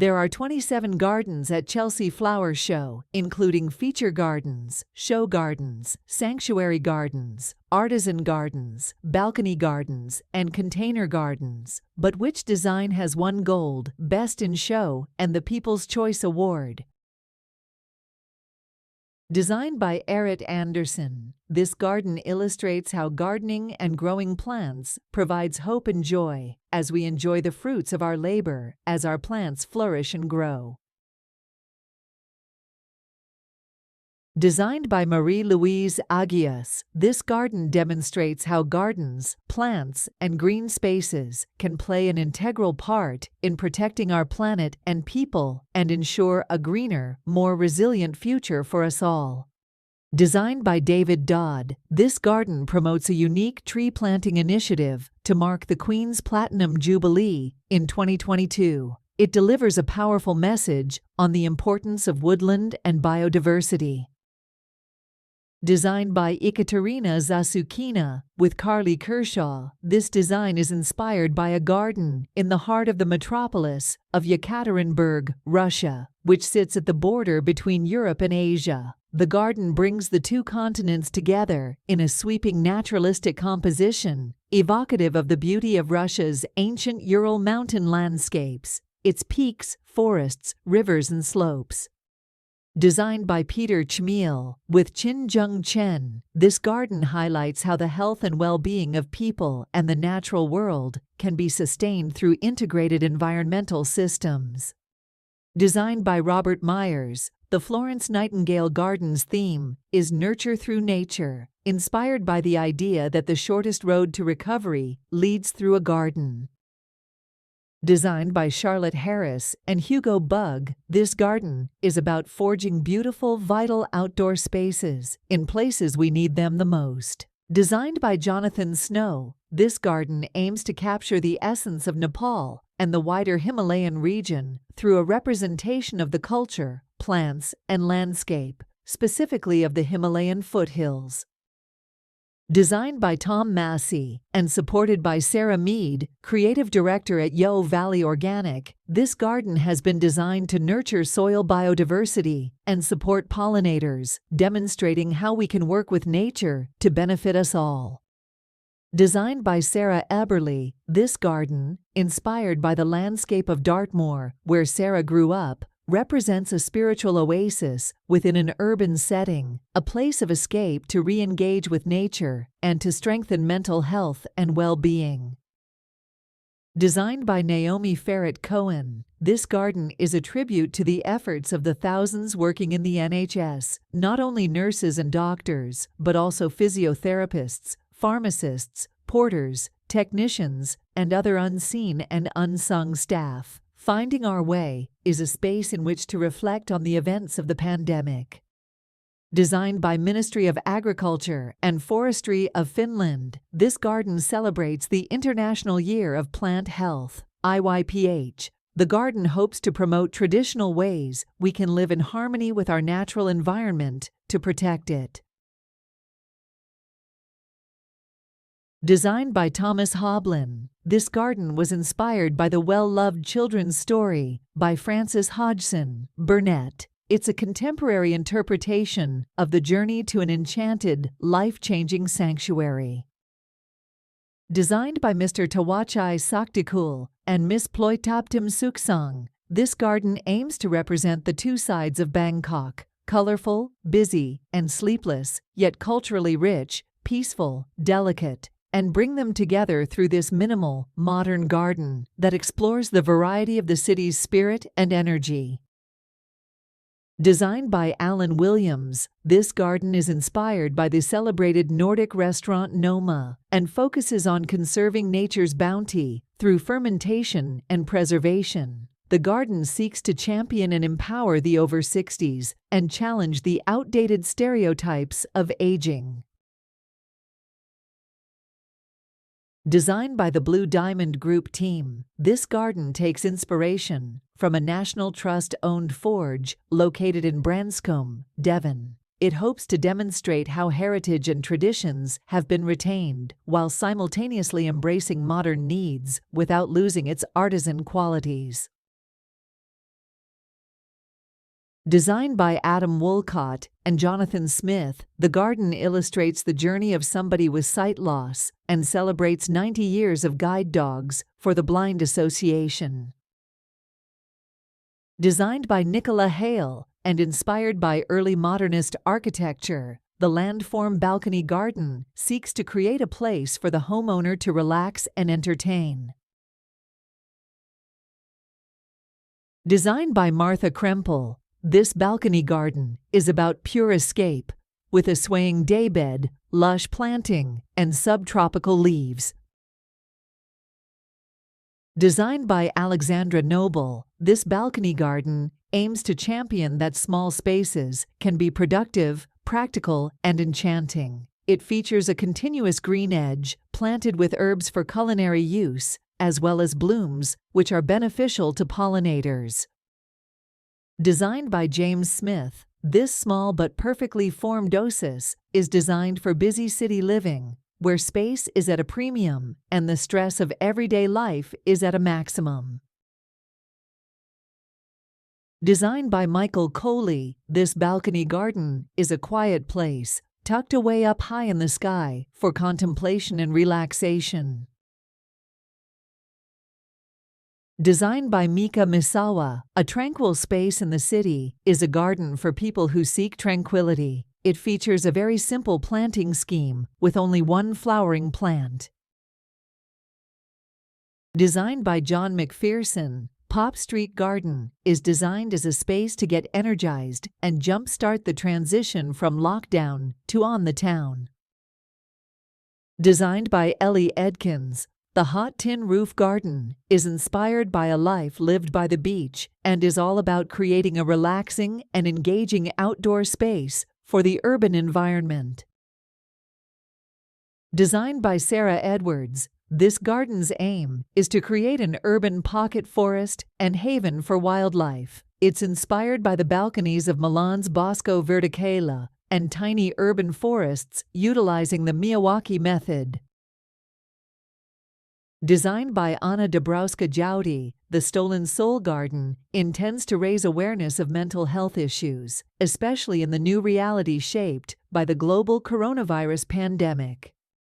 There are 27 gardens at Chelsea Flower Show, including feature gardens, show gardens, sanctuary gardens, artisan gardens, balcony gardens, and container gardens. But which design has won gold, Best in Show, and the People's Choice Award? Designed by Artisan, this garden illustrates how gardening and growing plants provides hope and joy as we enjoy the fruits of our labor as our plants flourish and grow. Designed by Marie-Louise Agius, this garden demonstrates how gardens, plants, and green spaces can play an integral part in protecting our planet and people and ensure a greener, more resilient future for us all. Designed by David Dodd, this garden promotes a unique tree planting initiative to mark the Queen's Platinum Jubilee in 2022. It delivers a powerful message on the importance of woodland and biodiversity. Designed by Ekaterina Zasukina with Carly Kershaw, this design is inspired by a garden in the heart of the metropolis of Yekaterinburg, Russia, which sits at the border between Europe and Asia. The garden brings the two continents together in a sweeping naturalistic composition, evocative of the beauty of Russia's ancient Ural mountain landscapes, its peaks, forests, rivers, and slopes. Designed by Peter Chmiel with Chin-Jung Chen, this garden highlights how the health and well-being of people and the natural world can be sustained through integrated environmental systems. Designed by Robert Myers, the Florence Nightingale Garden's theme is Nurture Through Nature, inspired by the idea that the shortest road to recovery leads through a garden. Designed by Charlotte Harris and Hugo Bugg, this garden is about forging beautiful, vital outdoor spaces in places we need them the most. Designed by Jonathan Snow, this garden aims to capture the essence of Nepal and the wider Himalayan region through a representation of the culture, plants, and landscape, specifically of the Himalayan foothills. Designed by Tom Massey and supported by Sarah Mead, creative director at Yo Valley Organic, this garden has been designed to nurture soil biodiversity and support pollinators, demonstrating how we can work with nature to benefit us all. Designed by Sarah Eberly, this garden, inspired by the landscape of Dartmoor, where Sarah grew up, represents a spiritual oasis within an urban setting, a place of escape to re-engage with nature and to strengthen mental health and well-being. Designed by Naomi Ferret Cohen, this garden is a tribute to the efforts of the thousands working in the NHS, not only nurses and doctors, but also physiotherapists, pharmacists, porters, technicians, and other unseen and unsung staff. Finding Our Way is a space in which to reflect on the events of the pandemic. Designed by Ministry of Agriculture and Forestry of Finland, this garden celebrates the International Year of Plant Health, IYPH. The garden hopes to promote traditional ways we can live in harmony with our natural environment to protect it. Designed by Thomas Hoblin, this garden was inspired by the well-loved children's story by Frances Hodgson Burnett. It's a contemporary interpretation of the journey to an enchanted, life-changing sanctuary. Designed by Mr. Tawachai Saktikul and Miss Ploitaptim Suksang, this garden aims to represent the two sides of Bangkok, colorful, busy, and sleepless, yet culturally rich, peaceful, delicate, and bring them together through this minimal, modern garden that explores the variety of the city's spirit and energy. Designed by Alan Williams, this garden is inspired by the celebrated Nordic restaurant Noma and focuses on conserving nature's bounty through fermentation and preservation. The garden seeks to champion and empower the over 60s and challenge the outdated stereotypes of aging. Designed by the Blue Diamond Group team, this garden takes inspiration from a National Trust-owned forge located in Branscombe, Devon. It hopes to demonstrate how heritage and traditions have been retained while simultaneously embracing modern needs without losing its artisan qualities. Designed by Adam Woolcott and Jonathan Smith, the garden illustrates the journey of somebody with sight loss and celebrates 90 years of guide dogs for the Blind Association. Designed by Nicola Hale and inspired by early modernist architecture, the landform balcony garden seeks to create a place for the homeowner to relax and entertain. Designed by Martha Krempel, this balcony garden is about pure escape, with a swaying daybed, lush planting, and subtropical leaves. Designed by Alexandra Noble, this balcony garden aims to champion that small spaces can be productive, practical, and enchanting. It features a continuous green edge planted with herbs for culinary use, as well as blooms, which are beneficial to pollinators. Designed by James Smith, this small but perfectly formed oasis is designed for busy city living, where space is at a premium and the stress of everyday life is at a maximum. Designed by Michael Coley, this balcony garden is a quiet place, tucked away up high in the sky for contemplation and relaxation. Designed by Mika Misawa, a tranquil space in the city is a garden for people who seek tranquility. It features a very simple planting scheme with only one flowering plant. Designed by John McPherson, Pop Street Garden is designed as a space to get energized and jumpstart the transition from lockdown to on the town. Designed by Ellie Edkins, the Hot Tin Roof Garden is inspired by a life lived by the beach and is all about creating a relaxing and engaging outdoor space for the urban environment. Designed by Sarah Edwards, this garden's aim is to create an urban pocket forest and haven for wildlife. It's inspired by the balconies of Milan's Bosco Verticale and tiny urban forests utilizing the Miyawaki method. Designed by Anna Dabrowska-Jowdy, the Stolen Soul Garden intends to raise awareness of mental health issues, especially in the new reality shaped by the global coronavirus pandemic.